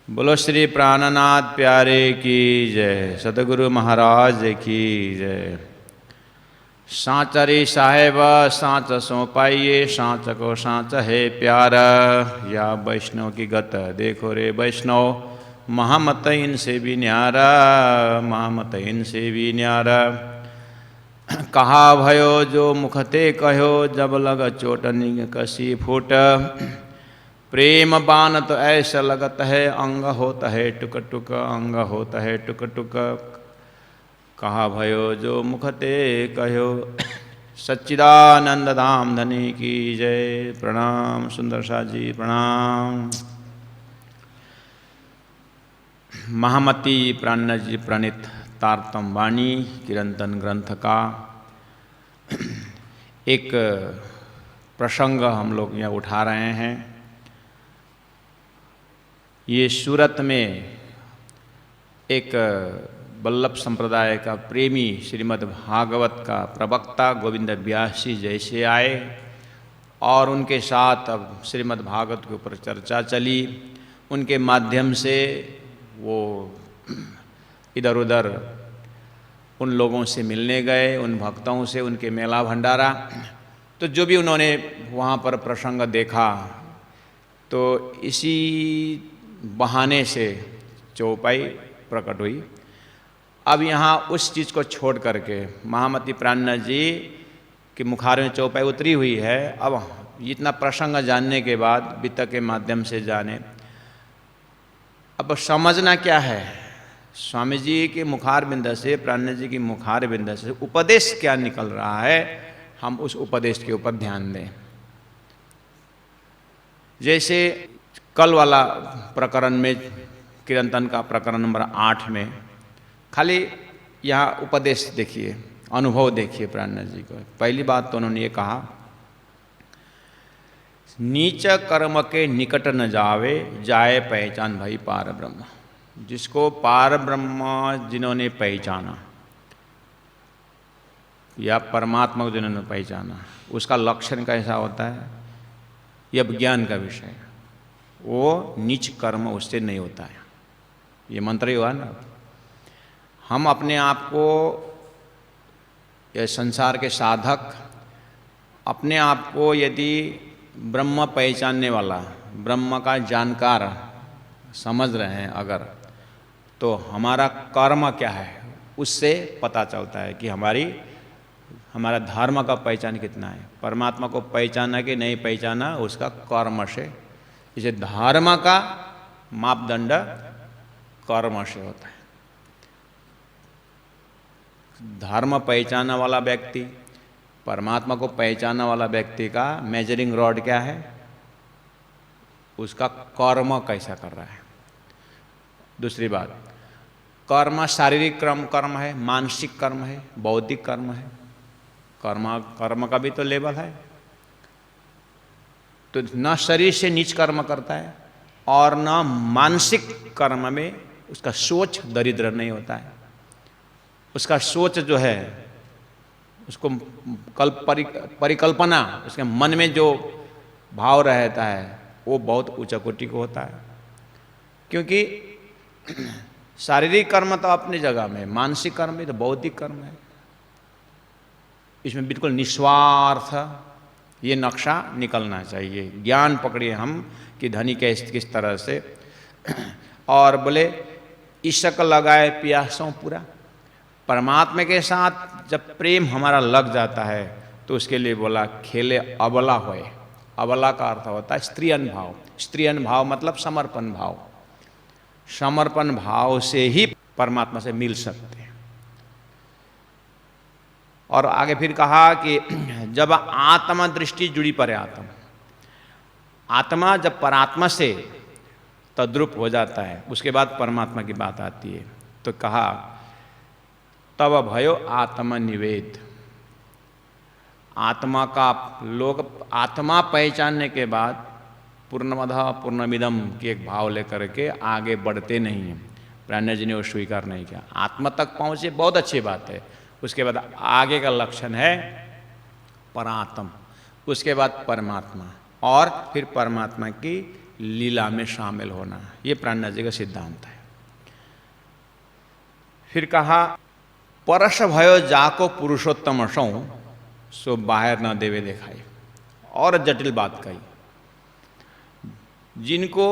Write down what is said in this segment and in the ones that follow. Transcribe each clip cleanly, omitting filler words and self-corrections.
बोलो श्री प्राणनाथ प्यारे की जय, सतगुरु महाराज की जय। सांचरी साहेब सांच सो पाइए, सांच को सांच है प्यार। या वैष्णव की गत देखो रे वैष्णव, महामत इनसे भी न्यारा, महामत इनसे भी न्यारा। कहा भयो जो मुखते कहो, जब लग चोट कसी फूट। प्रेम बान तो ऐसा लगत है, अंग होता है टुक टुक, अंग होता है टुक टुक। कहा भयो जो मुखते कहो, सच्चिदानंद धाम धनी की जय। प्रणाम सुंदर सा जी, प्रणाम। महामती प्राण जी प्रणीत तारतम वाणी किरंतन ग्रंथ का एक प्रसंग हम लोग यहाँ उठा रहे हैं। ये सूरत में एक वल्लभ संप्रदाय का प्रेमी श्रीमद् भागवत का प्रवक्ता गोविंद व्यास जी जैसे आए और उनके साथ अब श्रीमद् भागवत के ऊपर चर्चा चली। उनके माध्यम से वो इधर उधर उन लोगों से मिलने गए, उन भक्तों से, उनके मेला भंडारा। तो जो भी उन्होंने वहाँ पर प्रसंग देखा, तो इसी बहाने से चौपाई प्रकट हुई। अब यहाँ उस चीज़ को छोड़ करके महामती प्राण जी के मुखार में चौपाई उतरी हुई है। अब इतना प्रसंग जानने के बाद, वित्त के माध्यम से जाने, अब समझना क्या है, स्वामी जी के मुखार बिंद से, प्राण जी की मुखार बिंद से उपदेश क्या निकल रहा है, हम उस उपदेश के ऊपर ध्यान दें। जैसे कल वाला प्रकरण में, किरंतन का प्रकरण नंबर 8 में, खाली यहाँ उपदेश देखिए, अनुभव देखिए प्राण जी को। पहली बात तो उन्होंने ये कहा, नीच कर्म के निकट न जावे, जाए पहचान भाई पार ब्रह्म। जिसको पार ब्रह्म जिन्होंने पहचाना या परमात्मा को जिन्होंने पहचाना, उसका लक्षण कैसा होता है, यह विज्ञान का विषय है। वो नीच कर्म उससे नहीं होता है। ये मंत्र ही हुआ ना। हम अपने आप को, यह संसार के साधक अपने आप को यदि ब्रह्म पहचानने वाला, ब्रह्म का जानकार समझ रहे हैं अगर, तो हमारा कर्म क्या है उससे पता चलता है कि हमारा धर्म का पहचान कितना है। परमात्मा को पहचाना कि नहीं पहचाना, उसका कर्म से। इसे धर्म का मापदंड कर्म से होता है। धर्म पहचानने वाला व्यक्ति, परमात्मा को पहचानने वाला व्यक्ति का मेजरिंग रॉड क्या है, उसका कर्म कैसा कर रहा है। दूसरी बात, कर्म शारीरिक कर्म है, मानसिक कर्म है, बौद्धिक कर्म है। कर्म का भी तो लेवल है। तो न शरीर से नीच कर्म करता है और न मानसिक कर्म में उसका सोच दरिद्र नहीं होता है। उसका सोच जो है, उसको परिकल्पना, उसके मन में जो भाव रहता है, वो बहुत उच्च कोटि को होता है। क्योंकि शारीरिक कर्म तो अपनी जगह में, मानसिक कर्म भी तो बौद्धिक कर्म है। इसमें बिल्कुल निस्वार्थ ये नक्शा निकलना चाहिए। ज्ञान पकड़िए हम कि धनी किस तरह से। और बोले इश्क लगाए प्यासों पूरा। परमात्मा के साथ जब प्रेम हमारा लग जाता है तो उसके लिए बोला खेले अबला होए। अबला का अर्थ होता है स्त्रीयन भाव। स्त्रीयन भाव मतलब समर्पण भाव। समर्पण भाव से ही परमात्मा से मिल सकते हैं। और आगे फिर कहा कि जब आत्मा दृष्टि जुड़ी पड़े, आत्मा जब परात्मा से तद्रुप हो जाता है, उसके बाद परमात्मा की बात आती है। तो कहा तब भयो आत्मनिवेद। आत्मा का लोग आत्मा पहचानने के बाद पूर्णमदः पूर्णमिदम के एक भाव लेकर के आगे बढ़ते नहीं हैं। प्राण जी ने वो स्वीकार नहीं किया। आत्मा तक पहुँचे बहुत अच्छी बात है। उसके बाद आगे का लक्षण है परात्म, उसके बाद परमात्मा, और फिर परमात्मा की लीला में शामिल होना, ये प्राणनाथ जी का सिद्धांत है। फिर कहा परस भयो जाको पुरुषोत्तम सौ सो बाहर न देवे दिखाई। और जटिल बात कही, जिनको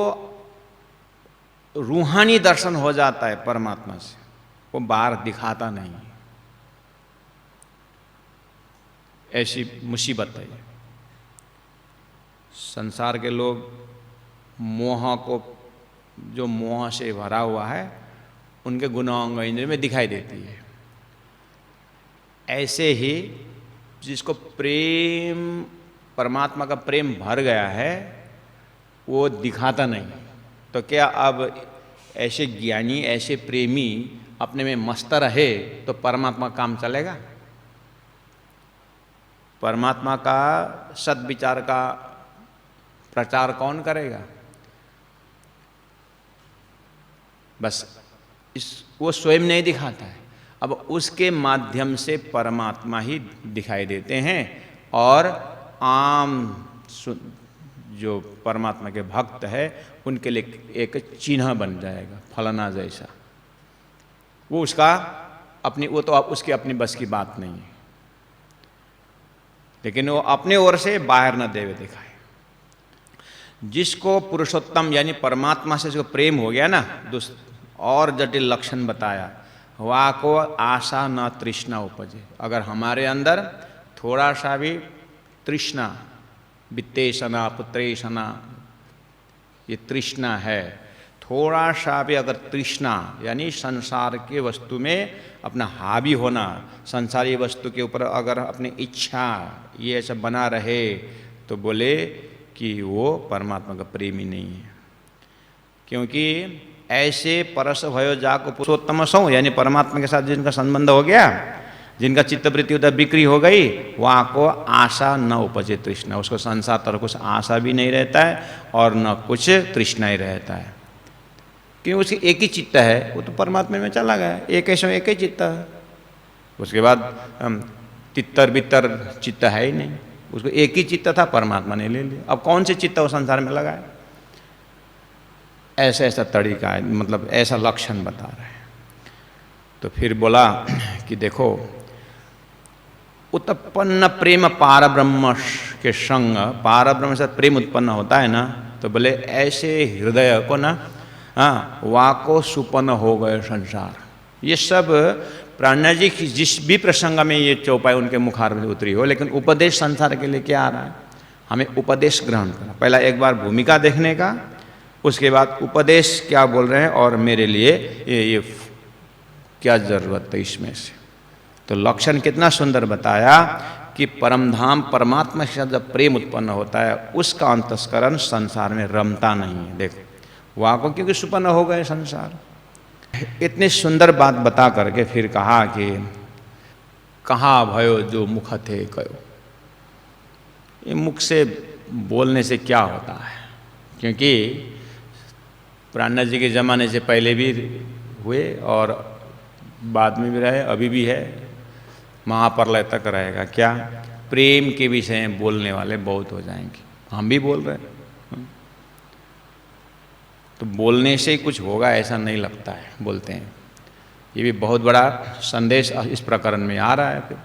रूहानी दर्शन हो जाता है परमात्मा से, वो बाहर दिखाता नहीं, ऐसी मुसीबत है। संसार के लोग मोह को, जो मोह से भरा हुआ है, उनके गुणांग इंद्रिय में दिखाई देती है। ऐसे ही जिसको प्रेम, परमात्मा का प्रेम भर गया है, वो दिखाता नहीं। तो क्या अब ऐसे ज्ञानी, ऐसे प्रेमी अपने में मस्त रहे तो परमात्मा काम चलेगा? परमात्मा का सद्विचार का प्रचार कौन करेगा? बस वो स्वयं नहीं दिखाता है, अब उसके माध्यम से परमात्मा ही दिखाई देते हैं। और आम जो परमात्मा के भक्त है उनके लिए एक चिन्ह बन जाएगा, फलाना जैसा। वो उसका अपनी, वो तो आप उसकी अपनी बस की बात नहीं है, लेकिन वो अपने ओर से बाहर न देवे दिखाए। जिसको पुरुषोत्तम यानी परमात्मा से जो प्रेम हो गया ना, और जटिल लक्षण बताया, वह को आशा न तृष्णा उपजे। अगर हमारे अंदर थोड़ा सा भी तृष्णा, वित्तेषणा पुत्रेषणा, ये तृष्णा है, थोड़ा सा भी अगर तृष्णा यानी संसार के वस्तु में अपना हावी होना, संसारी वस्तु के ऊपर अगर अपनी इच्छा ये ऐसा बना रहे, तो बोले कि वो परमात्मा का प्रेमी नहीं है। क्योंकि ऐसे परस भयो जाको पुरुषोत्तम सौ, यानी परमात्मा के साथ जिनका संबंध हो गया, जिनका चित्तवृत्ति उधर बिक्री हो गई, वहाँ को आशा न उपजे तृष्णा। उसको संसार तरफ कुछ आशा भी नहीं रहता है और न कुछ तृष्णा ही रहता है, क्योंकि उसकी एक ही चित्त है, वो तो परमात्मा में चला गया, एक ऐसा एक ही चित्त है। उसके बाद तितर बितर चित्त है ही नहीं, उसको एक ही चित्त था, परमात्मा ने ले लिया। अब कौन से चित्त वो संसार में लगा है? ऐसा ऐसा तरीका है, मतलब ऐसा लक्षण बता रहे हैं। तो फिर बोला कि देखो, उत्पन्न प्रेम पारब्रह्म के संग, पारब्रह्म से प्रेम उत्पन्न होता है ना, तो बोले ऐसे हृदय को ना, हाँ, वाको सुपन्न हो गए संसार। ये सब प्राणनाथ जी की जिस भी प्रसंग में ये चौपाई उनके मुखार में उतरी हो, लेकिन उपदेश संसार के लिए क्या आ रहा है? हमें उपदेश ग्रहण करना। पहला एक बार भूमिका देखने का, उसके बाद उपदेश क्या बोल रहे हैं और मेरे लिए ये क्या जरूरत है इसमें से। तो लक्षण कितना सुंदर बताया कि परमधाम परमात्मा के साथ जब प्रेम उत्पन्न होता है, उसका अंतस्करण संसार में रमता नहीं है। देखो वहाँ को क्योंकि सुपन्न हो गए संसार। इतनी सुंदर बात बता करके फिर कहा कि कहाँ भयो जो मुख थे कयो। ये मुख से बोलने से क्या होता है? क्योंकि प्राणनाथ जी के ज़माने से पहले भी हुए और बाद में भी रहे, अभी भी है, महाप्रलय तक रहेगा। क्या? प्रेम के विषय में बोलने वाले बहुत हो जाएंगे। हम भी बोल रहे हैं, तो बोलने से ही कुछ होगा ऐसा नहीं लगता है, बोलते हैं। ये भी बहुत बड़ा संदेश इस प्रकरण में आ रहा है। फिर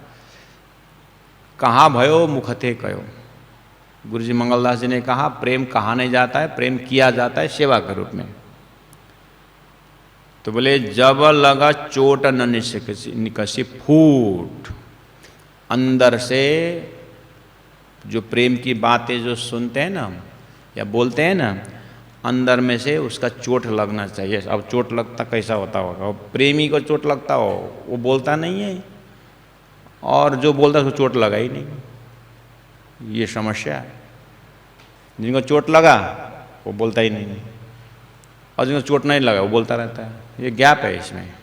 कहाँ भयो मुखते कयो। गुरु जी मंगलदास जी ने कहा प्रेम कहा नहीं जाता है, प्रेम किया जाता है सेवा के रूप में। तो बोले जब लगा चोट न निकसी फूट, अंदर से जो प्रेम की बातें जो सुनते हैं ना या बोलते हैं ना, अंदर में से उसका चोट लगना चाहिए। अब चोट लगता कैसा होता होगा? प्रेमी को चोट लगता हो, वो बोलता नहीं है, और जो बोलता है उसको चोट लगा ही नहीं। ये समस्या है। जिनको चोट लगा वो बोलता ही नहीं, और जिनको चोट नहीं लगा वो बोलता रहता है। ये गैप है इसमें।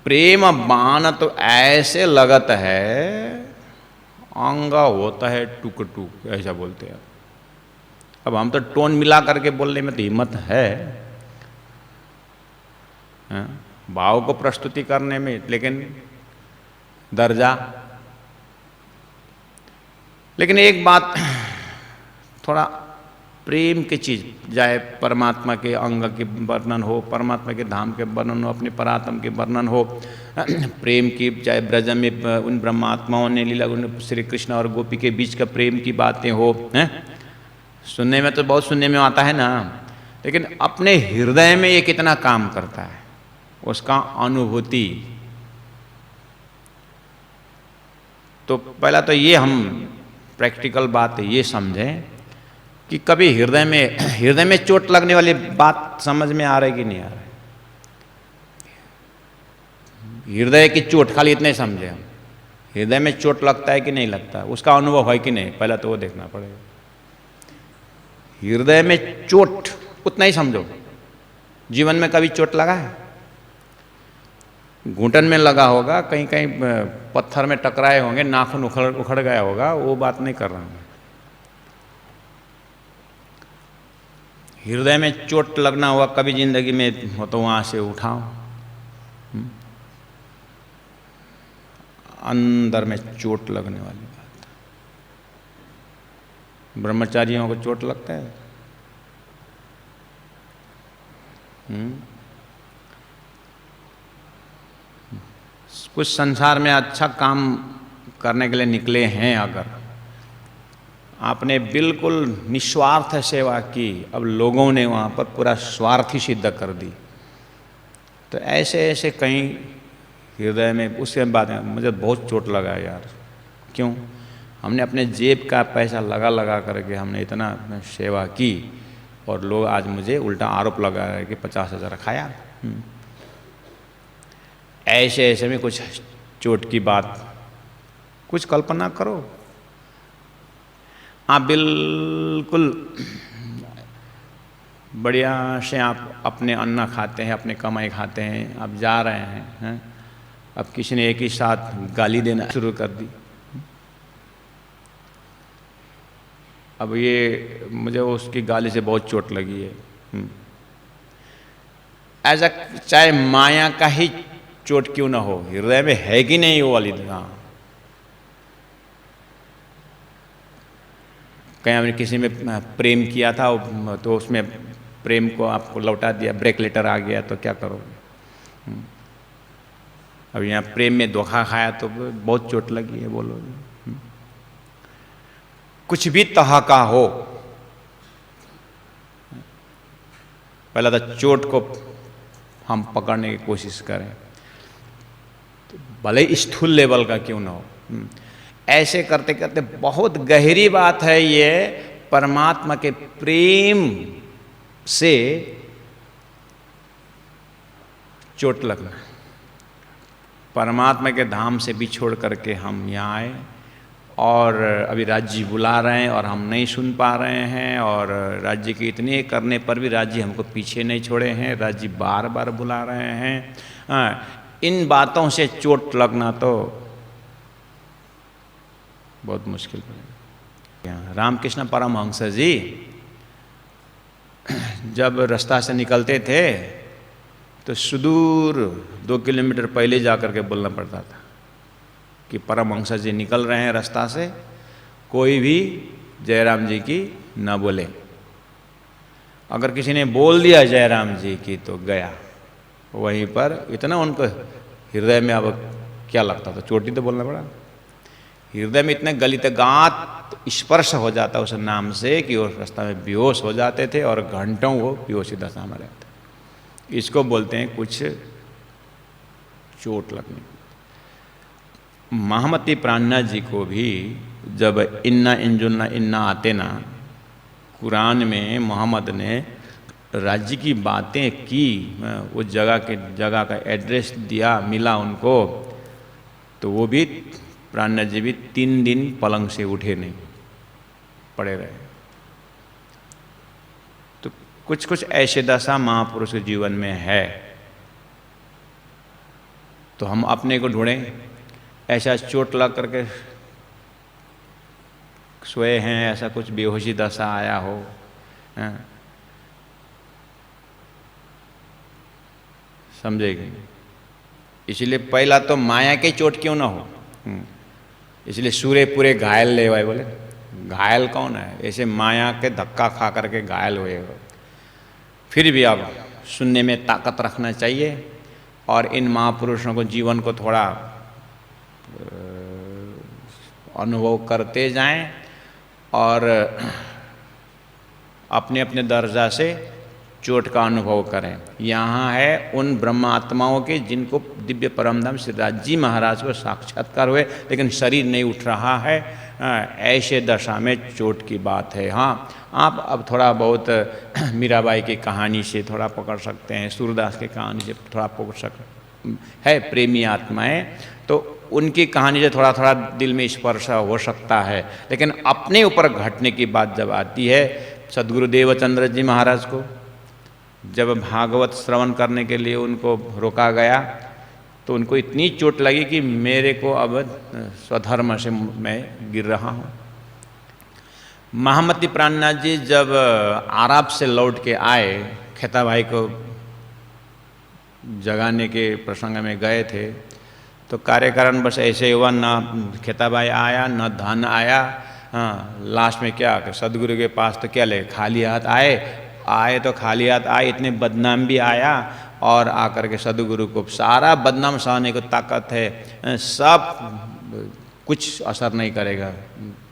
प्रेम बाण तो ऐसे लगत है, अंगा होता है टुक टुक, ऐसा बोलते हैं। अब हम तो टोन मिला करके बोलने में तो हिम्मत है, भाव को प्रस्तुति करने में, लेकिन दर्जा। लेकिन एक बात थोड़ा प्रेम की चीज़, चाहे परमात्मा के अंग के वर्णन हो, परमात्मा के धाम के वर्णन हो, अपने परात्म के वर्णन हो, प्रेम की, चाहे ब्रज में उन ब्रह्मात्माओं ने लीला, उन श्री कृष्ण और गोपी के बीच का प्रेम की बातें हो, हैं, सुनने में तो बहुत सुनने में आता है ना, लेकिन अपने हृदय में ये कितना काम करता है, उसका अनुभूति। तो पहला तो ये हम प्रैक्टिकल बात ये समझें कि कभी हृदय में चोट लगने वाली बात समझ में आ रही कि नहीं आ रही। हृदय की चोट, खाली इतने समझे हम, हृदय में चोट लगता है कि नहीं लगता, उसका अनुभव है कि नहीं, पहला तो वो देखना पड़ेगा। हृदय में चोट उतना ही समझो। जीवन में कभी चोट लगा है? घुटन में लगा होगा, कहीं कहीं पत्थर में टकराए होंगे, नाखून उखड़ गया होगा, वो बात नहीं कर रहा हूँ। हृदय में चोट लगना हुआ कभी जिंदगी में हो तो वहाँ से उठाओ। अंदर में चोट लगने वाली बात। ब्रह्मचारियों को चोट लगता है? कुछ संसार में अच्छा काम करने के लिए निकले हैं, अगर आपने बिल्कुल निस्वार्थ सेवा की, अब लोगों ने वहाँ पर पूरा स्वार्थी सिद्ध कर दी, तो ऐसे ऐसे कहीं हृदय में उसके बाद मुझे बहुत चोट लगा यार। क्यों? हमने अपने जेब का पैसा लगा करके हमने इतना सेवा की, और लोग आज मुझे उल्टा आरोप लगा रहे कि 50,000 खाया। ऐसे ऐसे में कुछ चोट की बात, कुछ कल्पना करो। आप बिल्कुल बढ़िया से आप अपने अन्न खाते हैं, अपने कमाई खाते हैं, आप जा रहे हैं, अब किसी ने एक ही साथ गाली देना शुरू कर दी। अब ये मुझे उसकी गाली से बहुत चोट लगी है। ऐसा चाहे माया का ही चोट क्यों ना हो, हृदय में है कि नहीं वो वाली। हाँ, कहीं हमने किसी में प्रेम किया था तो उसमें प्रेम को आपको लौटा दिया, ब्रेक लेटर आ गया, तो क्या करोगे? अब यहाँ प्रेम में धोखा खाया तो बहुत चोट लगी है, बोलो। कुछ भी तरह का हो, पहला तो चोट को हम पकड़ने की कोशिश करें, तो भले ही स्थूल लेवल का क्यों ना हो। ऐसे करते करते बहुत गहरी बात है ये, परमात्मा के प्रेम से चोट लगना। परमात्मा के धाम से बिछोड़ करके हम यहाँ आए, और अभी राज्य बुला रहे हैं और हम नहीं सुन पा रहे हैं, और राज्य के इतने करने पर भी राज्य हमको पीछे नहीं छोड़े हैं, राज्य बार बार बुला रहे हैं। इन बातों से चोट लगना तो बहुत मुश्किल पड़ेगा। रामकृष्ण परमहंस जी जब रास्ता से निकलते थे तो सुदूर 2 किलोमीटर पहले जाकर के बोलना पड़ता था कि परमहंस जी निकल रहे हैं रास्ता से, कोई भी जयराम जी की न बोले। अगर किसी ने बोल दिया जयराम जी की तो गया वहीं पर। इतना उनको हृदय में अब क्या लगता था, चोटी तो बोलना पड़ा। हृदय में इतने गलित गात स्पर्श हो जाता उस नाम से कि वो रास्ता में बेहोश हो जाते थे, और घंटों वो बेहोशी दशा में रहते। इसको बोलते हैं कुछ चोट लगने। महामती प्राणनाथ जी को भी जब इन्ना इंजुन्ना इन्ना आते ना, कुरान में मोहम्मद ने राज्य की बातें की, उस जगह का एड्रेस दिया, मिला उनको, तो वो भी प्राणनाथ जी भी 3 दिन पलंग से उठे नहीं, पड़े रहे। तो कुछ कुछ ऐसे दशा महापुरुष के जीवन में है, तो हम अपने को ढूंढें। ऐसा चोट लग करके सोए हैं, ऐसा कुछ बेहोशी दशा आया हो, समझेगी। इसलिए पहला तो माया की चोट क्यों ना हो, इसलिए सूर्य पूरे घायल ले हुए बोले। घायल कौन है? ऐसे माया के धक्का खा करके घायल हुए हो। फिर भी अब सुनने में ताकत रखना चाहिए और इन महापुरुषों को जीवन को थोड़ा अनुभव करते जाएं और अपने अपने दर्जा से चोट का अनुभव करें। यहाँ है उन ब्रह्मात्माओं के जिनको दिव्य परमधाम श्रीराज जी महाराज को साक्षात्कार हुए, लेकिन शरीर नहीं उठ रहा है। ऐसे दशा में चोट की बात है। हाँ, आप अब थोड़ा बहुत मीराबाई की कहानी से थोड़ा पकड़ सकते हैं, सूरदास की कहानी से थोड़ा पकड़ सकते है। प्रेमी आत्माएं तो उनकी कहानी से थोड़ा थोड़ा दिल में स्पर्श हो सकता है, लेकिन अपने ऊपर घटने की बात जब आती है, सद्गुरु देवचंद्र जी महाराज को जब भागवत श्रवण करने के लिए उनको रोका गया तो उनको इतनी चोट लगी कि मेरे को अब स्वधर्म से मैं गिर रहा हूँ। महामती प्राणनाथ जी जब आराप से लौट के आए, खेता भाई को जगाने के प्रसंग में गए थे, तो कार्यकारण बस ऐसे हुआ, न खेता भाई आया न धन आया। हाँ, लास्ट में क्या कि सदगुरु के पास तो क्या ले, खाली हाथ आए तो खाली हाथ आए, इतने बदनाम भी आया और आकर के सदगुरु को सारा बदनाम सहने को ताकत है, सब कुछ असर नहीं करेगा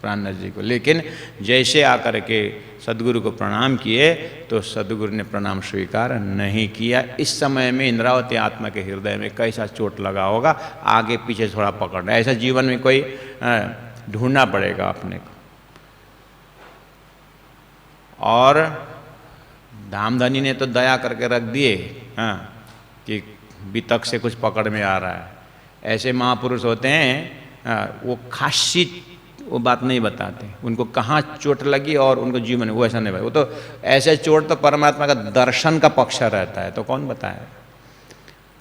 प्राणनाथ जी को। लेकिन जैसे आकर के सदगुरु को प्रणाम किए तो सदगुरु ने प्रणाम स्वीकार नहीं किया। इस समय में इंद्रावती आत्मा के हृदय में कैसा चोट लगा होगा, आगे पीछे थोड़ा पकड़ना, ऐसा जीवन में कोई ढूंढना पड़ेगा अपने को। और धामधनी ने तो दया करके रख दिए, हाँ, कि वितक से कुछ पकड़ में आ रहा है। ऐसे महापुरुष होते हैं, वो खासी वो बात नहीं बताते, उनको कहाँ चोट लगी और उनको जीवन वो ऐसा नहीं, वो तो ऐसे चोट तो परमात्मा का दर्शन का पक्ष रहता है, तो कौन बताए।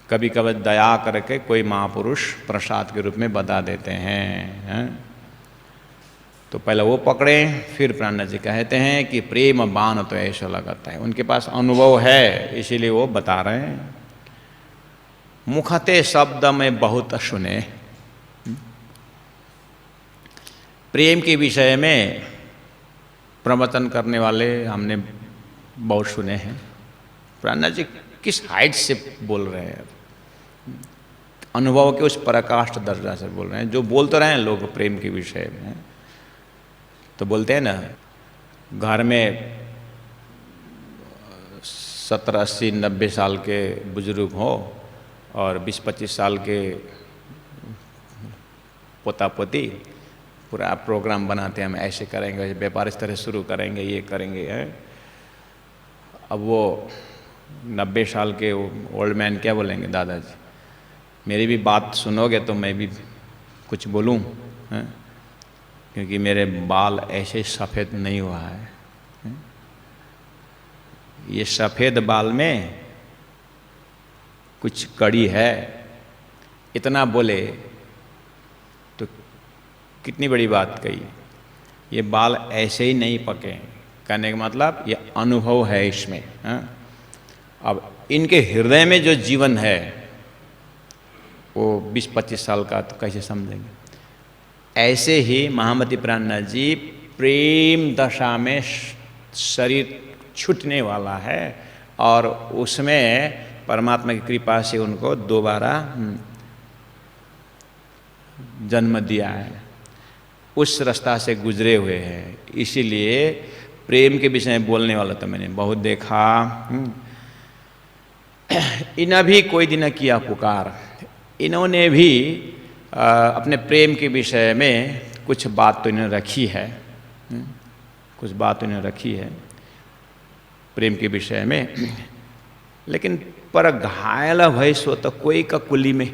कभी कभी दया करके कोई महापुरुष प्रसाद के रूप में बता देते हैं। तो पहले वो पकड़े, फिर प्राणनाथ जी कहते हैं कि प्रेम बाण तो ऐसा लगाता है, उनके पास अनुभव है इसीलिए वो बता रहे हैं। मुखते शब्द में बहुत सुने, प्रेम के विषय में प्रवचन करने वाले हमने बहुत सुने हैं। प्राणनाथ जी किस हाइट से बोल रहे हैं, अनुभव के उस पराकाष्ठ दर्जा से बोल रहे हैं। जो बोल तो रहे हैं लोग प्रेम के विषय में, तो बोलते हैं ना, घर में 70, 80, 90 साल के बुजुर्ग हो और 20-25 साल के पोता पोती, पूरा प्रोग्राम बनाते हैं, हम ऐसे करेंगे, व्यापार इस तरह शुरू करेंगे, ये करेंगे है। अब वो 90 साल के ओल्ड मैन क्या बोलेंगे, दादाजी मेरी भी बात सुनोगे तो मैं भी कुछ बोलूँ, क्योंकि मेरे बाल ऐसे सफ़ेद नहीं हुआ है। ये सफ़ेद बाल में कुछ कड़ी है, इतना बोले तो कितनी बड़ी बात कही। ये बाल ऐसे ही नहीं पके, कहने का मतलब ये अनुभव है इसमें। अब इनके हृदय में जो जीवन है वो 20-25 साल का तो कैसे समझेंगे। ऐसे ही महामती प्राणनाथ जी प्रेम दशा में शरीर छूटने वाला है और उसमें परमात्मा की कृपा से उनको दोबारा जन्म दिया है, उस रास्ता से गुजरे हुए हैं। इसीलिए प्रेम के विषय में बोलने वाला तो मैंने बहुत देखा। इन्हें भी कोई दिन किया पुकार, इन्होंने भी अपने प्रेम के विषय में कुछ बात तो इन्होंने रखी है, कुछ बात तो इन्होंने रखी है प्रेम के विषय में। लेकिन पर घायल भय सो तो कोई का कुली में,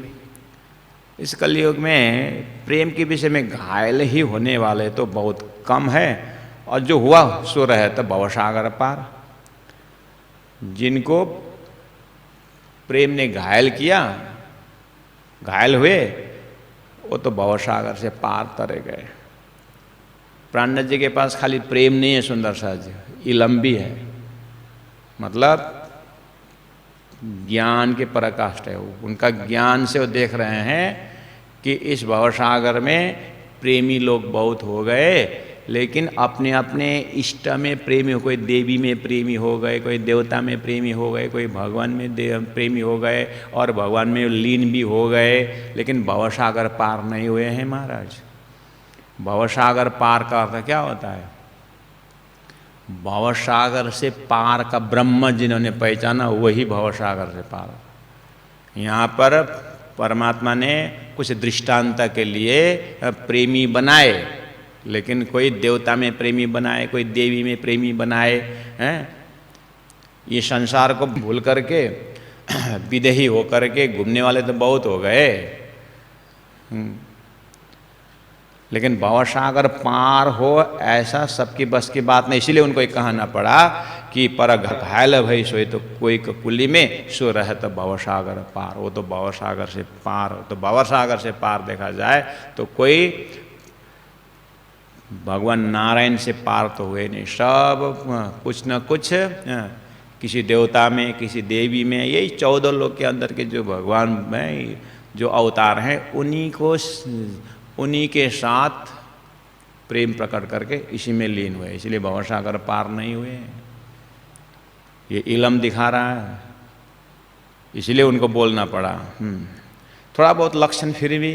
इस कलयुग में प्रेम के विषय में घायल ही होने वाले तो बहुत कम है, और जो हुआ सो रहे तो भवसागर पार। जिनको प्रेम ने घायल किया, घायल हुए, वो तो भवसागर से पार तरे गए। प्राणनाथ जी के पास खाली प्रेम नहीं है सुंदर सा जी, इलम भी है, मतलब ज्ञान के पराकाष्ठ है। उनका ज्ञान से वो देख रहे हैं कि इस भवसागर में प्रेमी लोग बहुत हो गए, लेकिन अपने अपने इष्ट में प्रेमी हो, कोई देवी में प्रेमी हो गए, कोई देवता में प्रेमी हो गए, कोई भगवान में प्रेमी हो गए और भगवान में लीन भी हो गए, लेकिन भवसागर पार नहीं हुए हैं महाराज। भवसागर पार का अर्थ क्या होता है? भवसागर से पार का ब्रह्म जिन्होंने पहचाना वही भवसागर से पार। यहाँ पर परमात्मा ने कुछ दृष्टांत के लिए प्रेमी बनाए, लेकिन कोई देवता में प्रेमी बनाए, कोई देवी में प्रेमी बनाए हैं। ये संसार को भूल करके विदेही हो करके घूमने वाले तो बहुत हो गए, लेकिन भवसागर पार हो ऐसा सबकी बस की बात नहीं। इसीलिए उनको एक कहना पड़ा कि पर घायल भई सोई तो कोई कुली में सो रहे तो भवसागर पार। वो तो भवसागर से पार, तो भवसागर से पार देखा जाए तो कोई भगवान नारायण से पार तो हुए नहीं। सब कुछ न कुछ किसी देवता में, किसी देवी में, यही 14 लोक के अंदर के जो भगवान में जो अवतार हैं उन्हीं के साथ प्रेम प्रकट करके इसी में लीन हुए। इसलिए भवसागर पार नहीं हुए। ये इलम दिखा रहा है, इसलिए उनको बोलना पड़ा। थोड़ा बहुत लक्षण फिर भी,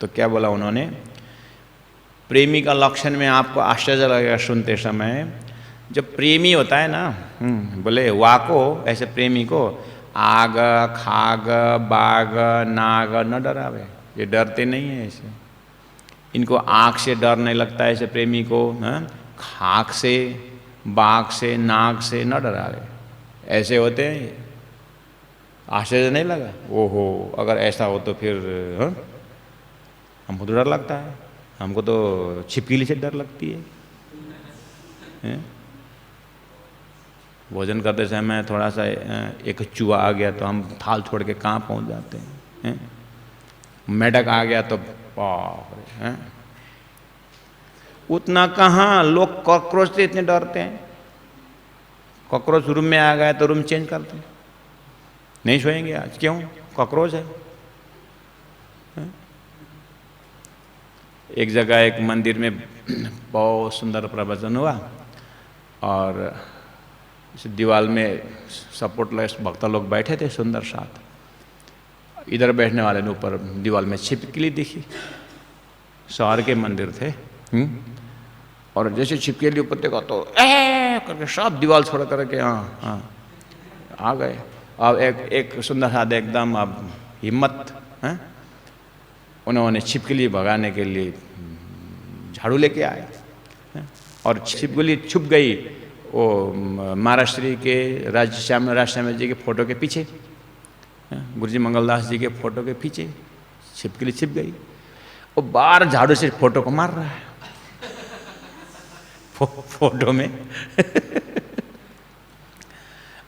तो क्या बोला उन्होंने? प्रेमी का लक्षण में आपको आश्चर्य लगेगा सुनते समय। जब प्रेमी होता है ना, बोले वाको, ऐसे प्रेमी को आग खाग बाग नाग न डरावे। ये डरते नहीं है ऐसे। इनको आँख से डर नहीं लगता ऐसे प्रेमी को, खाक से, बाघ से, नाग से न डरावे। ऐसे होते हैं। आश्चर्य नहीं लगा? ओहो, अगर ऐसा हो तो फिर हमको तो डर लगता है। हमको तो छिपकली से डर लगती है। भोजन करते समय थोड़ा सा एक चूहा आ गया तो हम थाल छोड़ के कहाँ पहुँच जाते हैं। मेढक आ गया तो बाप रे, उतना कहाँ। लोग कॉकरोच से इतने डरते हैं। कॉकरोच रूम में आ गया तो रूम चेंज करते हैं, नहीं सोएंगे आज। क्यों? कॉकरोच है। एक जगह एक मंदिर में बहुत सुंदर प्रवचन हुआ और इस दीवार में सपोर्टलेस भक्त लोग बैठे थे सुंदर साथ। इधर बैठने वाले ने ऊपर दीवार में छिपकली दिखी। शहर के मंदिर थे, और जैसे छिपकली ऊपर देखा तो करके सब दीवार छोड़ करके आ गए। अब एक सुंदर साथ एकदम अब हिम्मत है, उन्होंने छिपकली भगाने के लिए झाड़ू लेके आए और छिपकली छुप गई वो महाराष्ट्र के राजश्याम जी के फोटो के पीछे, गुरुजी मंगलदास जी के फोटो के पीछे छिपकली छिप गई। वो बार झाड़ू से फोटो को मार रहा है फोटो में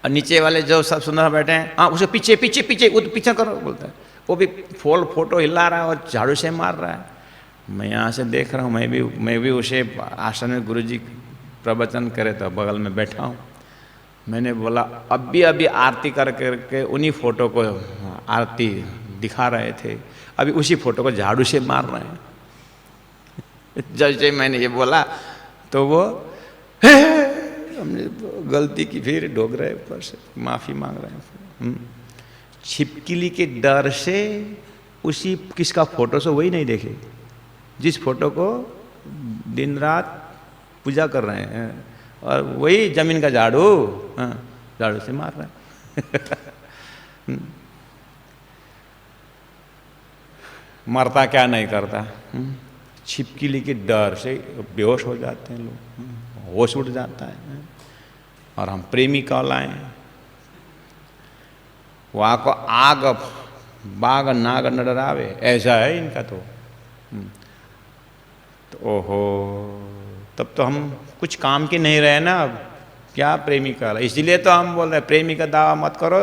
और नीचे वाले जो सब सुंदर बैठे हैं, हाँ उसे पीछे पीछे पीछे, वो तो पीछा करो बोलता है। वो भी फोटो हिला रहा है और झाड़ू से मार रहा है। मैं यहाँ से देख रहा हूँ, मैं भी उसे आश्रम में गुरुजी प्रवचन करे तो बगल में बैठा हूँ। मैंने बोला अभी आरती करके उन्हीं फोटो को आरती दिखा रहे थे, अभी उसी फोटो को झाड़ू से मार रहे हैं। जैसे मैंने ये बोला तो वो हमने गलती की, फिर ढोक रहे ऊपर से, माफ़ी मांग रहे हैं। छिपकली के डर से उसी किसका फोटो से वही नहीं देखे जिस फोटो को दिन रात पूजा कर रहे हैं, और वही जमीन का झाड़ू झाड़ू से मार रहा है। मरता क्या नहीं करता। छिपकली के डर से बेहोश हो जाते हैं लोग, होश उड़ जाता है। और हम प्रेमी कहलाएं। वहाँ को आग बाग नाग न डरावे, ऐसा है इनका तो ओहो, तब तो हम कुछ काम के नहीं रहे ना। अब क्या प्रेमी कहला? इसलिए तो हम बोल रहे हैं प्रेमी का दावा मत करो,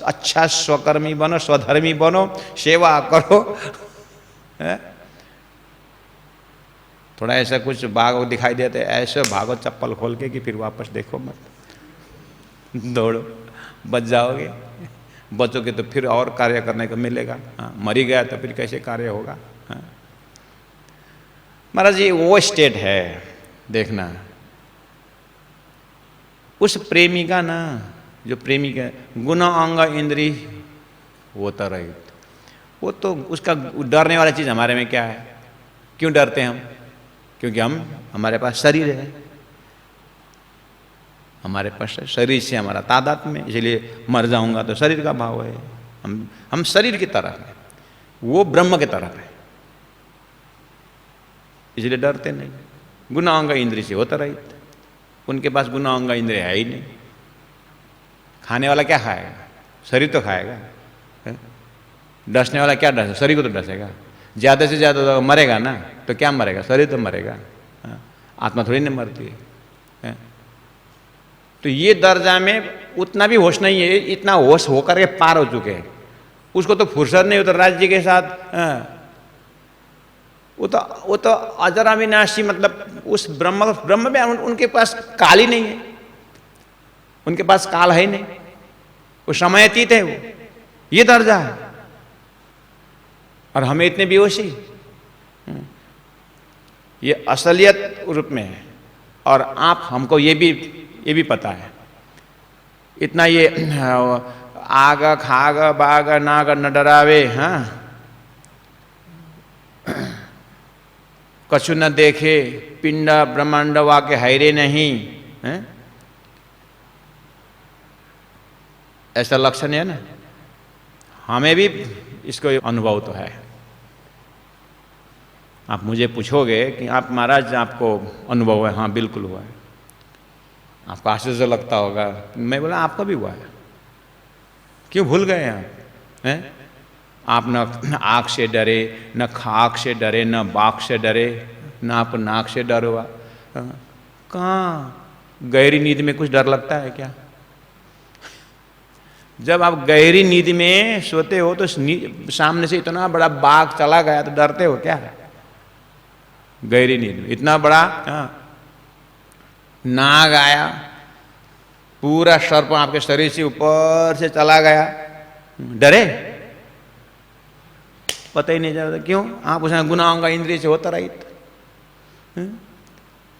अच्छा स्वकर्मी बनो, स्वधर्मी बनो, सेवा करो। थोड़ा ऐसा कुछ बाघ दिखाई देते ऐसे भागो चप्पल खोल के कि फिर वापस देखो मत, दौड़ो, बच जाओगे। बचोगे तो फिर और कार्य करने को मिलेगा। मरी गया तो फिर कैसे कार्य होगा। महाराज ये वो स्टेट है, देखना उस प्रेमी का ना, जो प्रेमी का गुना अंग इंद्री होता रहित, वो तो उसका डरने वाला चीज़ हमारे में क्या है? क्यों डरते हैं हम? क्योंकि हमारे पास शरीर है, हमारे पास शरीर से हमारा तादाद में, इसलिए मर जाऊंगा तो शरीर का भाव है। हम शरीर की तरफ है, वो ब्रह्म की तरफ है, इसलिए डरते नहीं। गुना अंग इंद्रिय से होता रहित, उनके पास गुना अंग इंद्रिय है ही नहीं। खाने वाला क्या खाएगा? शरीर तो खाएगा। डसने वाला क्या डसे? शरीर को तो डसेगा। ज़्यादा से ज़्यादा तो मरेगा ना, तो क्या मरेगा? शरीर तो मरेगा, आत्मा थोड़ी नहीं मरती है। तो ये दर्जा में उतना भी होश नहीं है, इतना होश होकर के पार हो चुके हैं। उसको तो फुर्सत नहीं होता राज्य के साथ, वो तो अजर अविनाशी, मतलब उस ब्रह्म में उनके पास काल ही नहीं है, उनके पास काल है ही नहीं, वो समय अतीत है, वो ये दर्जा है। और हमें इतने बेहोशी, ये असलियत रूप में है। और आप हमको ये भी पता है, इतना ये आग खाग बाग नाग न डरावे, हाँ कछु न देखे पिंड ब्रह्मांड वाके हैरे नहीं है, ऐसा लक्षण है ना। हमें भी इसको अनुभव तो है। आप मुझे पूछोगे कि आप महाराज आपको अनुभव है? हाँ बिल्कुल हुआ है। आपको आश्चर्य लगता होगा, मैं बोला आपका भी हुआ है। क्यों भूल गए आप? हैं? आप न आँख से डरे, न खाक से डरे, न बाक से डरे, न आप नाक से डर हुआ। कहाँ गहरी नींद में कुछ डर लगता है क्या? जब आप गहरी नींद में सोते हो तो सामने से इतना बड़ा बाघ चला गया तो डरते हो क्या? गहरी नींद में इतना बड़ा नाग आया, पूरा सर्प आपके शरीर से ऊपर से चला गया, डरे? पता ही नहीं चलता। क्यों? आप उसमें गुना अंग इंद्रिय से होता रही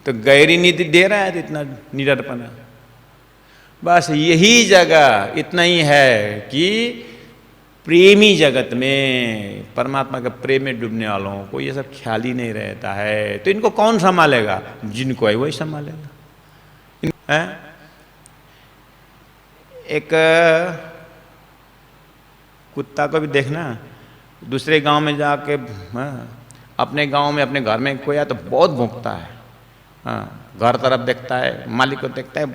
तो गहरी नींद दे रहा है तो इतना निडरपना। बस यही जगह इतना ही है कि प्रेमी जगत में, परमात्मा के प्रेम में डूबने वालों को ये सब ख्याल ही नहीं रहता है। तो इनको कौन संभालेगा? जिनको है वही संभालेगा। एक कुत्ता को भी देखना, दूसरे गांव में जाके अपने गांव में अपने घर में कोई आया तो बहुत भौंकता है, घर तरफ देखता है, मालिक को देखता है,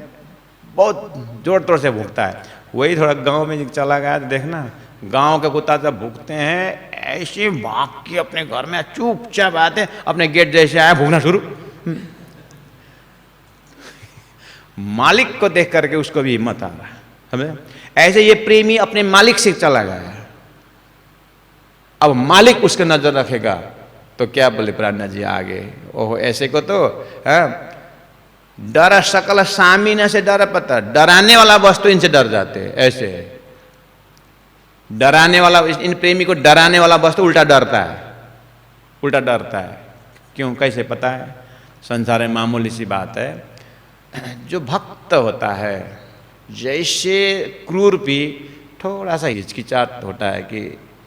बहुत जोर तोड़ से भूखता है। वही थोड़ा गांव में चला गया तो देखना, गांव के कुत्ता जब भूखते हैं ऐसे भाग के अपने घर में चुपचाप आते, अपने गेट जैसे आया भूखना शुरू। मालिक को देख करके उसको भी हिम्मत आ रहा है, समझे? ऐसे ये प्रेमी अपने मालिक से चला गया, अब मालिक उसके नजर रखेगा तो क्या बोले प्राणनाथ जी आगे, ओह ऐसे को तो डर सकल सामीन से डर पता, डराने वाला वस्तु इनसे डर जाते हैं। ऐसे डराने वाला, इन प्रेमी को डराने वाला वस्तु उल्टा डरता है, उल्टा डरता है। क्यों? कैसे पता है? संसार में मामूली सी बात है, जो भक्त होता है जैसे क्रूर भी थोड़ा सा हिचकिचाहट होता है कि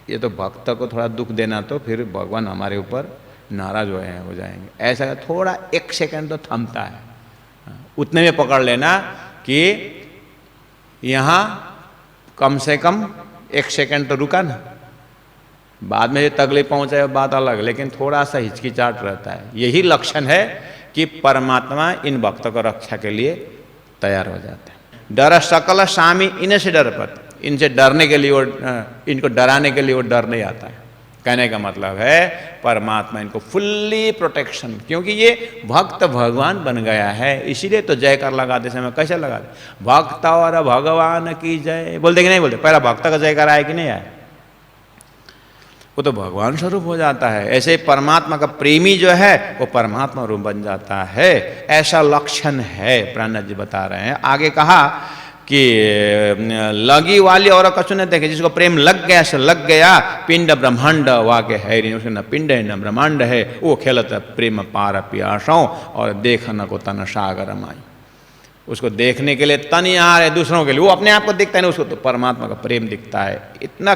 ये तो भक्त को थोड़ा दुख देना तो फिर भगवान हमारे ऊपर नाराज हो जाएंगे, ऐसा थोड़ा एक सेकंड तो थमता है। उतने में पकड़ लेना कि यहाँ कम से कम एक सेकंड तो रुका ना, बाद में तकलीफ पहुंचे बात अलग, लेकिन थोड़ा सा हिचकिचाहट रहता है। यही लक्षण है कि परमात्मा इन भक्तों को रक्षा के लिए तैयार हो जाते हैं। डर सकल सामी इनसे डर पत, इनसे डरने के लिए वो, इनको डराने के लिए वो डर नहीं आता है। कहने का मतलब है परमात्मा इनको फुल्ली प्रोटेक्शन, क्योंकि ये भक्त भगवान बन गया है, इसीलिए तो जयकार लगाते समय कैसे लगाते? भक्त और भगवान की जय बोलते कि नहीं बोलते? पहला भक्त का जयकार आए कि नहीं आए? वो तो भगवान स्वरूप हो जाता है। ऐसे परमात्मा का प्रेमी जो है वो परमात्मा रूप बन जाता है, ऐसा लक्षण है। प्राणनाथ जी बता रहे हैं। आगे कहा कि लगी वाली और कछु न देखे, जिसको प्रेम लग गया से लग गया, पिंड ब्रह्मांड वाके है नहीं, उसके न पिंड है न ब्रह्मांड है, वो खेलत प्रेम पार पियासों और देखन को तन सागर माई। उसको देखने के लिए तन यहाँ है, दूसरों के लिए, वो अपने आप को दिखता है ना, उसको तो परमात्मा का प्रेम दिखता है। इतना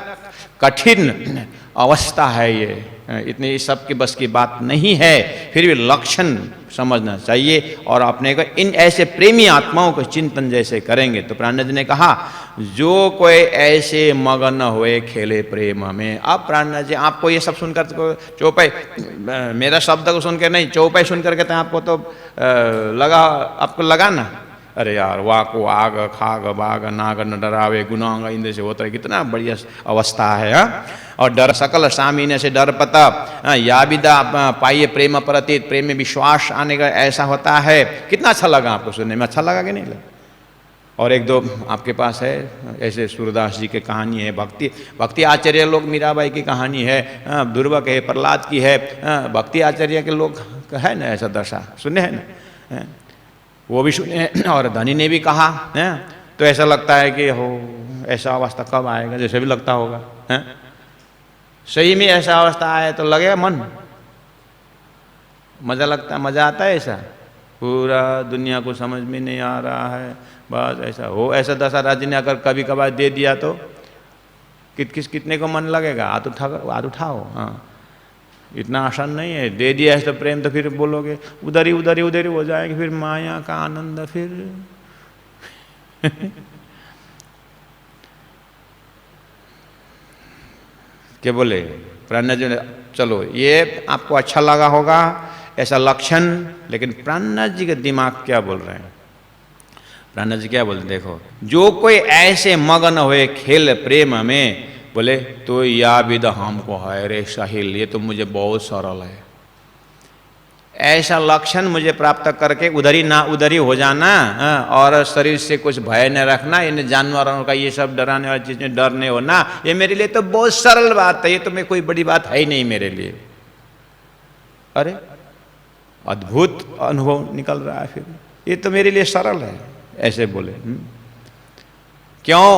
कठिन अवस्था है ये, इतनी इस सब की बस की बात नहीं है, फिर भी लक्षण समझना चाहिए। और अपने को इन ऐसे प्रेमी आत्माओं को चिंतन जैसे करेंगे तो प्राणनाथ जी ने कहा, जो कोई ऐसे मगन हुए खेले प्रेम में। अब प्राणनाथ जी आपको ये सब सुनकर चौपाई, मेरा शब्द को सुनकर नहीं, चौपाई सुनकर कहते हैं आपको तो लगा, आपको लगा ना, अरे यार वाको आग खाग बाग नाग न डरावे गुनांग इंद्र से होता है, कितना बढ़िया अवस्था है। और डर सकल सामीने से डर पता या विदा पाइए प्रेम प्रतीत, प्रेम में विश्वास आने का ऐसा होता है। कितना अच्छा लगा आपको सुनने में, अच्छा लगा कि नहीं लगा? और एक दो आपके पास है ऐसे, सूरदास जी की कहानी है, भक्ति आचार्य लोग, मीराबाई की कहानी है, दुर्वा है, प्रहलाद की है, भक्ति आचार्य के लोग है ना ऐसा दशा, सुने हैं ना, वो भी सुने। और धनी ने भी कहा है, तो ऐसा लगता है कि हो ऐसा अवस्था कब आएगा, जैसे भी लगता होगा है? सही में ऐसा अवस्था आए तो लगेगा मन, मजा लगता, मजा आता है ऐसा, पूरा दुनिया को समझ में नहीं आ रहा है, बस ऐसा हो। ऐसा दशा राज्य ने अगर कभी कभार दे दिया तो कितने को मन लगेगा, हाथ उठाओ। हाँ, इतना आसान नहीं है, दे दिया है तो प्रेम, तो फिर बोलोगे उधर ही हो जाएंगे, फिर माया का आनंद फिर क्या बोले प्राणनाथ जी ने, चलो ये आपको अच्छा लगा होगा ऐसा लक्षण, लेकिन प्राणनाथ जी के दिमाग क्या बोल रहे हैं? प्राणनाथ जी क्या बोलते, देखो, जो कोई ऐसे मगन हुए खेल प्रेम में, बोले तो या विद हमको है रे साहिल, ये तो मुझे बहुत सरल है, ऐसा लक्षण मुझे प्राप्त करके उधर ही हो जाना, और शरीर से कुछ भय न रखना, इन जानवरों का ये सब डराने वाली चीज में डर नहीं होना, ये मेरे लिए तो बहुत सरल बात है, ये तो मैं कोई बड़ी बात है ही नहीं मेरे लिए। अरे अद्भुत अनुभव निकल रहा है, फिर ये तो मेरे लिए सरल है, ऐसे बोले। क्यों?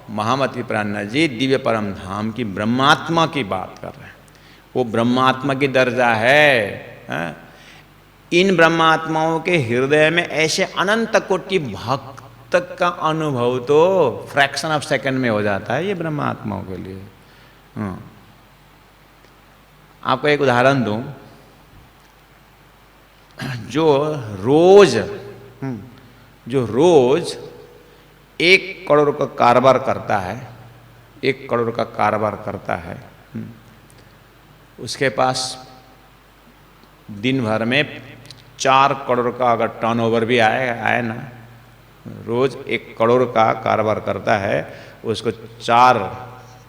महामती प्राणनाथ जी दिव्य परम धाम की ब्रह्मात्मा की बात कर रहे हैं, वो ब्रह्मात्मा की दर्जा है। इन ब्रह्मात्माओं के हृदय में ऐसे अनंत कोटि भक्त का अनुभव तो फ्रैक्शन ऑफ सेकंड में हो जाता है, ये ब्रह्मात्माओं के लिए। आपको एक उदाहरण दूं, जो रोज 1 करोड़ का कारोबार करता है, 1 करोड़ का कारोबार करता है, उसके पास दिन भर में 4 करोड़ का अगर टर्नओवर भी आए ना, रोज 1 करोड़ का कारोबार करता है, उसको 4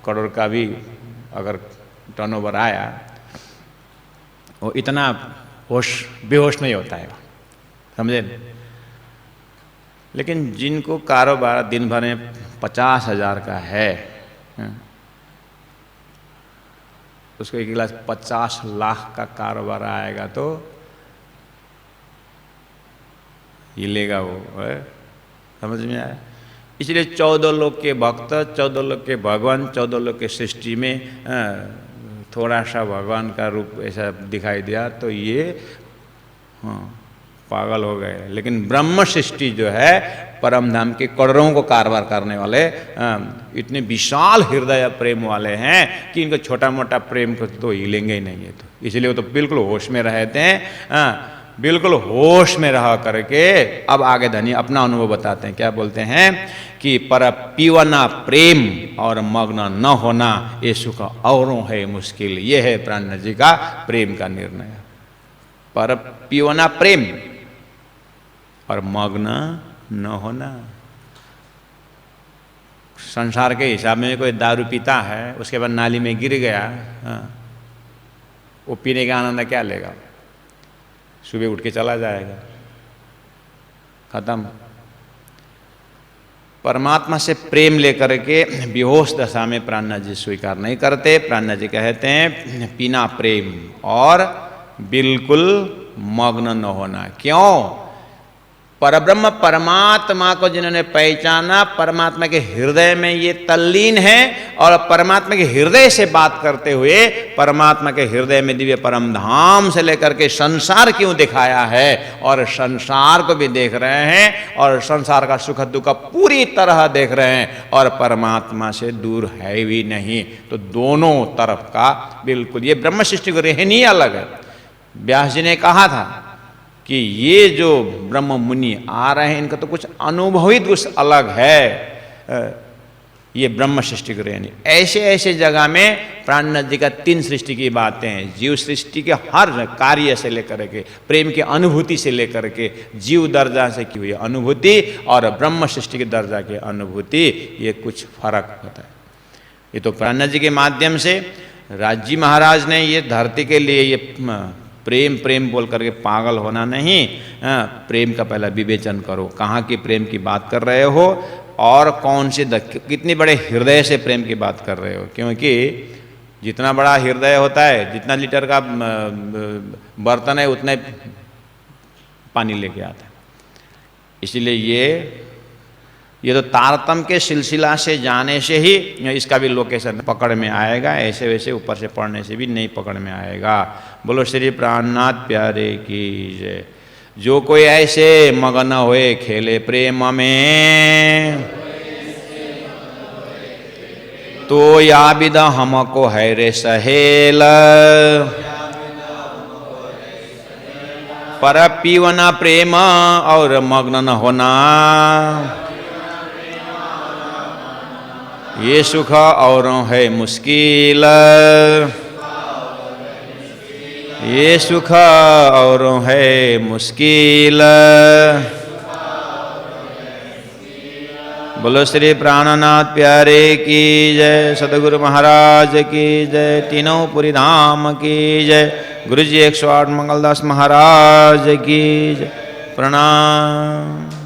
करोड़ का भी अगर टर्नओवर आया, वो इतना बेहोश नहीं होता है, समझे? लेकिन जिनको कारोबार दिन भर में 50,000 का है, उसको एक गिलास 50 लाख का कारोबार आएगा तो हिलेगा वो, समझ में आया? इसलिए 14 लोग के भक्त, 14 लोग के भगवान, 14 लोग के सृष्टि में थोड़ा सा भगवान का रूप ऐसा दिखाई दिया तो ये पागल हो गए। लेकिन ब्रह्म सृष्टि जो है, परम धाम के करोड़ों को कारोबार करने वाले इतने विशाल हृदय प्रेम वाले हैं कि इनको छोटा मोटा प्रेम को तो हिलेंगे ही नहीं है। तो इसलिए वो तो बिल्कुल होश में रहते हैं, बिल्कुल होश में रह करके अब आगे धनी अपना अनुभव बताते हैं। क्या बोलते हैं कि पर पीवना प्रेम और मग्न न होना ये सुख औरों है मुश्किल। ये है प्राणनाथ जी का प्रेम का निर्णय। पर पीवना प्रेम और मग्न न होना। संसार के हिसाब में कोई दारू पीता है, उसके बाद नाली में गिर गया, वो पीने का आनंद क्या लेगा? सुबह उठ के चला जाएगा, खत्म। परमात्मा से प्रेम लेकर के बेहोश दशा में प्राणनाथ जी स्वीकार नहीं करते। प्राणनाथ जी कहते हैं पीना प्रेम और बिल्कुल मग्न न होना। क्यों? परब्रह्म परमात्मा को जिन्होंने पहचाना, परमात्मा के हृदय में ये तल्लीन है, और परमात्मा के हृदय से बात करते हुए परमात्मा के हृदय में दिव्य परम धाम से लेकर के संसार क्यों दिखाया है, और संसार को भी देख रहे हैं, और संसार का सुख दुख पूरी तरह देख रहे हैं, और परमात्मा से दूर है भी नहीं। तो दोनों तरफ का बिल्कुल ये ब्रह्म सृष्टि को रहनी अलग है। व्यास जी ने कहा था कि ये जो ब्रह्म मुनि आ रहे हैं, इनका तो कुछ अनुभवित कुछ अलग है, ये ब्रह्म सृष्टि को रहनी। ऐसे ऐसे जगह में प्राणनाथ जी का 3 सृष्टि की बातें हैं। जीव सृष्टि के हर कार्य से लेकर के, प्रेम की अनुभूति से लेकर के, जीव दर्जा से की हुई अनुभूति और ब्रह्म सृष्टि के दर्जा की अनुभूति, ये कुछ फर्क होता है। ये तो प्राणनाथ जी के माध्यम से राज जी महाराज ने ये धरती के लिए ये प्रेम प्रेम बोल करके पागल होना नहीं, प्रेम का पहला विवेचन करो, कहाँ की प्रेम की बात कर रहे हो और कौन से कितनी बड़े हृदय से प्रेम की बात कर रहे हो। क्योंकि जितना बड़ा हृदय होता है, जितना लीटर का बर्तन है, उतने पानी लेके आता है। इसीलिए ये तो तारतम के सिलसिला से जाने से ही इसका भी लोकेशन पकड़ में आएगा, ऐसे वैसे ऊपर से पढ़ने से भी नहीं पकड़ में आएगा। बोलो श्री प्राणनाथ प्यारे की जय। जो कोई ऐसे मगन होए खेले प्रेम में, तो या विदा हमको है रे सहेल, पर पीवना प्रेम और मग्न न होना, ये सुख और है मुश्किल, ये सुख और है मुश्किल। बोलो श्री प्राणनाथ प्यारे की जय, सदगुरु महाराज की जय, तीनों पुरी धाम की जय, गुरु जी 108 मंगलदास महाराज की जय। प्रणाम।